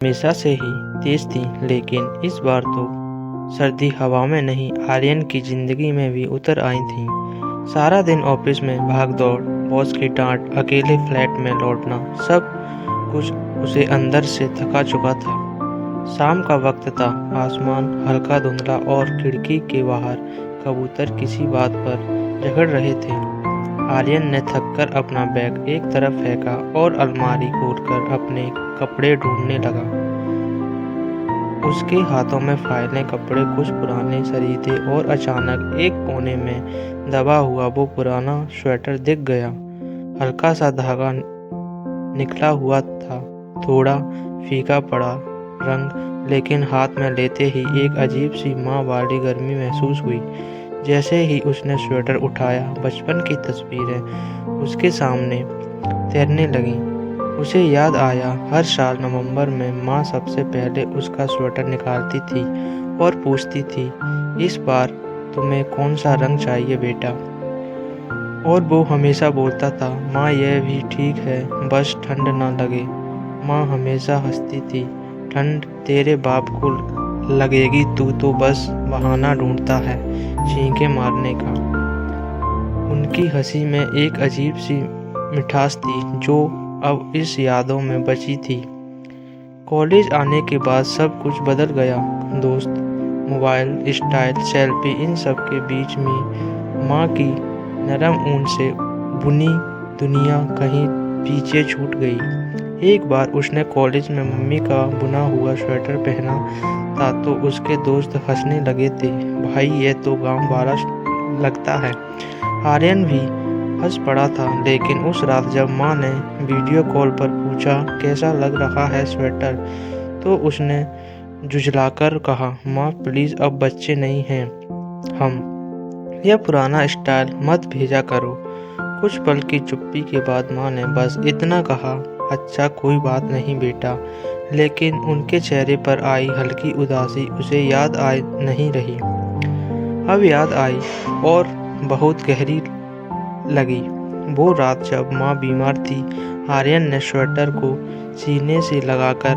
हमेशा से ही तेज थी, लेकिन इस बार तो सर्दी हवा में नहीं, आर्यन की जिंदगी में भी उतर आई थी। सारा दिन ऑफिस में भाग दौड़, बॉस की डांट, अकेले फ्लैट में लौटना, सब कुछ उसे अंदर से थका चुका था। शाम का वक्त था, आसमान हल्का धुंधला और खिड़की के बाहर कबूतर किसी बात पर झगड़ रहे थे। आर्यन ने थककर अपना बैग एक तरफ फेंका और अलमारी खोलकर अपने कपड़े ढूंढने लगा। उसके हाथों में फाइलें, कपड़े, कुछ पुराने सरीते और अचानक एक कोने में दबा हुआ वो पुराना स्वेटर दिख गया। हल्का सा धागा निकला हुआ था, थोड़ा फीका पड़ा रंग, लेकिन हाथ में लेते ही एक अजीब सी माँ वाली गर्मी महसूस हुई। जैसे ही उसने स्वेटर उठाया, बचपन की तस्वीरें उसके सामने तैरने लगीं। उसे याद आया, हर साल नवंबर में माँ सबसे पहले उसका स्वेटर निकालती थी और पूछती थी, इस बार तुम्हें कौन सा रंग चाहिए बेटा? और वो हमेशा बोलता था, माँ यह भी ठीक है, बस ठंड ना लगे। माँ हमेशा हंसती थी, ठंड तेरे बाप को लगेगी, तू तो बस बहाना ढूंढता है छींके मारने का। उनकी हंसी में एक अजीब सी मिठास थी जो अब इस यादों में बची थी। कॉलेज आने के बाद सब कुछ बदल गया। दोस्त, मोबाइल, स्टाइल, सेल्फी, इन सब के बीच में माँ की नरम ऊन से बुनी दुनिया कहीं पीछे छूट गई। एक बार उसने कॉलेज में मम्मी का बुना हुआ स्वेटर पहना था तो उसके दोस्त हंसने लगे थे, भाई ये तो गांव वाला लगता है। आर्यन भी हंस पड़ा था, लेकिन उस रात जब माँ ने वीडियो कॉल पर पूछा कैसा लग रहा है स्वेटर, तो उसने झुंझलाकर कहा, माँ प्लीज़ अब बच्चे नहीं हैं हम, यह पुराना स्टाइल मत भेजा करो। कुछ पल की चुप्पी के बाद माँ ने बस इतना कहा, अच्छा कोई बात नहीं बेटा, लेकिन उनके चेहरे पर आई हल्की उदासी उसे याद आ नहीं रही। अब याद आई और बहुत गहरी लगी। वो रात जब माँ बीमार थी, आर्यन ने स्वेटर को सीने से लगाकर,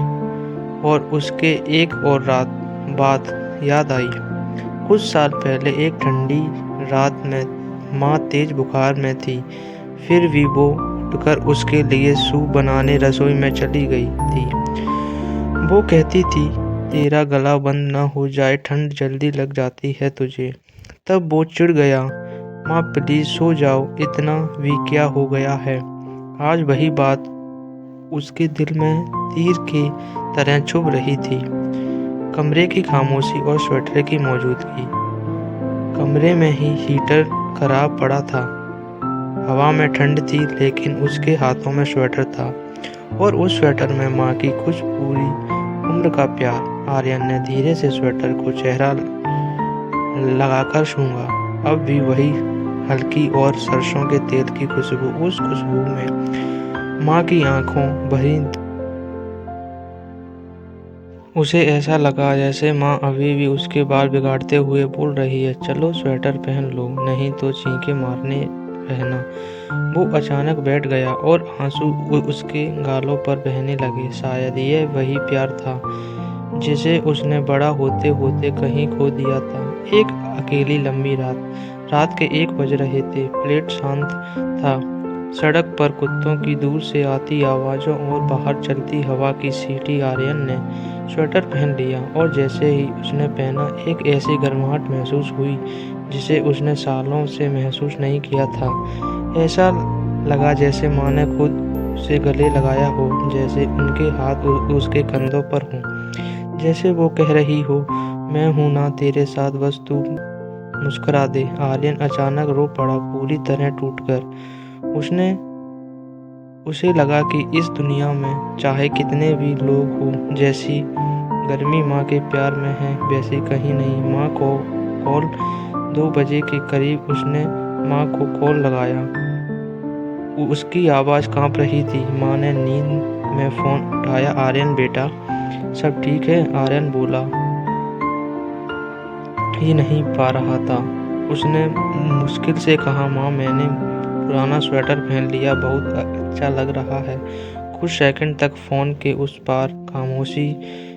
और उसके एक और रात बाद याद आई। कुछ साल पहले एक ठंडी रात में माँ तेज बुखार में थी, फिर भी वो उठकर उसके लिए सूप बनाने रसोई में चली गई थी। वो कहती थी, तेरा गला बंद ना हो जाए, ठंड जल्दी लग जाती है तुझे। तब वो चिढ़ गया, माँ प्लीज सो जाओ, इतना भी क्या हो गया है। आज वही बात उसके दिल में तीर की तरह चुभ रही थी। कमरे की खामोशी और स्वेटर की मौजूदगी। कमरे में ही हीटर खराब पड़ा था, हवा में ठंड थी, लेकिन उसके हाथों में स्वेटर था और उस स्वेटर में माँ की कुछ पूरी उम्र का प्यार। आर्यन ने धीरे से स्वेटर को चेहरा लगाकर छूंगा। अब भी वही हल्की और सरसों के तेल की खुशबू, उस खुशबू में माँ की आंखों भरी। उसे ऐसा लगा जैसे माँ अभी भी उसके बाल बिगाड़ते हुए बोल रही है, चलो स्वेटर पहन लो, नहीं तो छींके मारने रहना। वो अचानक बैठ गया और आंसू उसके गालों पर बहने लगे। शायद ये वही प्यार था जिसे उसने बड़ा होते होते कहीं खो दिया था। एक अकेली लंबी रात के 1 बज रहे थे। प्लेट शांत था। सड़क पर कुत्तों की दूर से आती आवाज़ों और बाहर चलती हवा की सीटी। आर्यन ने स्वेटर पहन लिया और जैसे ही उसने पहना, एक ऐसी गर्माहट महसूस हुई जिसे उसने सालों से महसूस नहीं किया था। ऐसा लगा जैसे माँ ने खुद उसे गले लगाया हो, जैसे उनके हाथ उसके कंधों पर हों, जैसे वो कह रही हो, मैं हूँ ना तेरे साथ, बस तू मुस्कुरा दे। आर्यन अचानक रो पड़ा, पूरी तरह टूटकर। उसे लगा कि इस दुनिया में चाहे कितने भी लोग हों, जैसी गर्मी माँ के प्यार में है वैसी कहीं नहीं। माँ को कॉल 2 बजे के करीब उसने माँ को कॉल लगाया। उसकी आवाज़ कांप रही थी। माँ ने नींद में फ़ोन उठाया, आर्यन बेटा सब ठीक है? आर्यन बोला ही नहीं पा रहा था। उसने मुश्किल से कहा, माँ मैंने पुराना स्वेटर पहन लिया, बहुत अच्छा लग रहा है। कुछ सेकंड तक फ़ोन के उस पार खामोशी।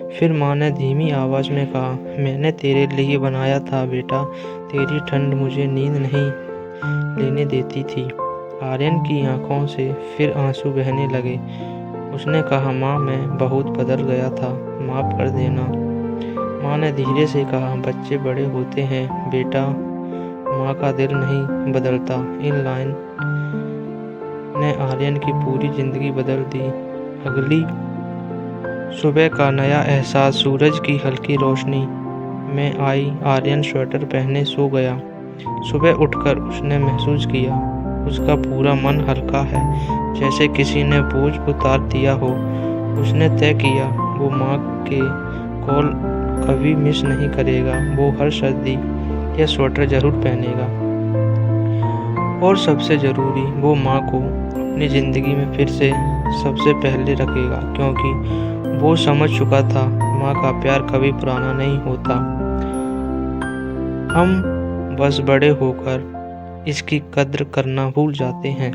फिर माँ ने धीमी आवाज़ में कहा, मैंने तेरे लिए बनाया था बेटा, तेरी ठंड मुझे नींद नहीं लेने देती थी। आर्यन की आंखों से फिर आंसू बहने लगे। उसने कहा, माँ मैं बहुत बदल गया था, माफ़ कर देना। माँ ने धीरे से कहा, बच्चे बड़े होते हैं बेटा, माँ का दिल नहीं बदलता। इन लाइन ने आर्यन की पूरी जिंदगी बदल दी। अगली सुबह का नया एहसास सूरज की हल्की रोशनी में आई। आर्यन स्वेटर पहने सो गया। सुबह उठकर उसने महसूस किया उसका पूरा मन हल्का है, जैसे किसी ने बोझ उतार दिया हो। उसने तय किया वो माँ के कॉल कभी मिस नहीं करेगा। वो हर सर्दी यह स्वेटर जरूर पहनेगा और सबसे ज़रूरी वो माँ को अपनी ज़िंदगी में फिर से सबसे पहले रखेगा, क्योंकि वो समझ चुका था माँ का प्यार कभी पुराना नहीं होता। हम बस बड़े होकर इसकी कद्र करना भूल जाते हैं।